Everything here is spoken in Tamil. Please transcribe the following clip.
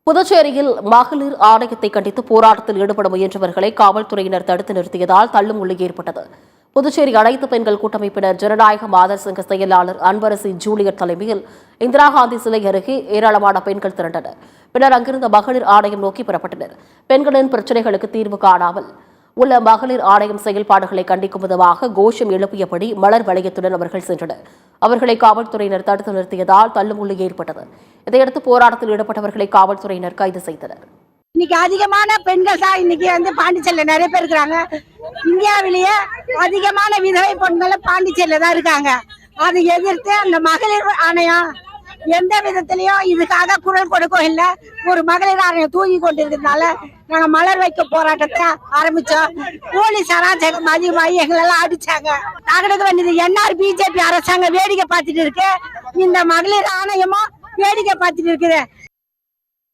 புதுச்சேரியில் மகளிர் ஆணையத்தை கண்டித்து போராட்டத்தில் ஈடுபட முயன்றவர்களை காவல்துறையினர் தடுத்து நிறுத்தியதால் தள்ளுமுள்ளு ஏற்பட்டது. புதுச்சேரி அனைத்து பெண்கள் கூட்டமைப்பினர் ஜனநாயக மாதர் சங்க செயலாளர் அன்பரசி ஜூலியட் தலைமையில் இந்திரா காந்தி சிலை அருகே ஏராளமான பெண்கள் திரண்டனர். பின்னர் அங்கிருந்த மகளிர் ஆணையம் நோக்கி புறப்பட்டனர். பெண்களின் பிரச்சினைகளுக்கு தீர்வு காணாமல் உள்ள மகளிர் ஆணையம் செயல்பாடுகளை கண்டிக்கும் விதமாக கோஷம் எழுப்பியபடி மலர் வளையத்துடன் அவர்கள் சென்றனர். அவர்களை காவல்துறையினர் தடுத்து நிறுத்தியதால் தள்ளுமுள்ளு ஏற்பட்டது. இதையடுத்து போராட்டத்தில் ஈடுபட்டவர்களை காவல்துறையினர் கைது செய்தனர். இன்னைக்கு அதிகமான பெண்கள் தான் இன்னைக்கு பாண்டிச்சேரியில நிறைய பேர் இருக்கிறாங்க. இந்தியாவிலேயே அதிகமான விதவை பெண்கள் பாண்டிச்சேரியில தான் இருக்காங்க. அதை எதிர்த்து அந்த மகளிர் ஆணையம் எந்த விதத்திலையும் இதுக்காக குரல் கொடுக்கவும் இல்லை. ஒரு மகளிர் ஆணையம் தூங்கி கொண்டிருக்கிறதுனால நாங்க மலர் வைக்க போராட்டத்தை ஆரம்பிச்சோம். போலீஸ் அராஜகம் அதிகமாகி எங்களெல்லாம் அடிச்சாங்க. நாங்களுக்கு வேண்டியது என்ஆர் பிஜேபி அரசாங்கம் வேடிக்கை பார்த்துட்டு இருக்கு. இந்த மகளிர் ஆணையமும் வேடிக்கை பார்த்துட்டு இருக்குது.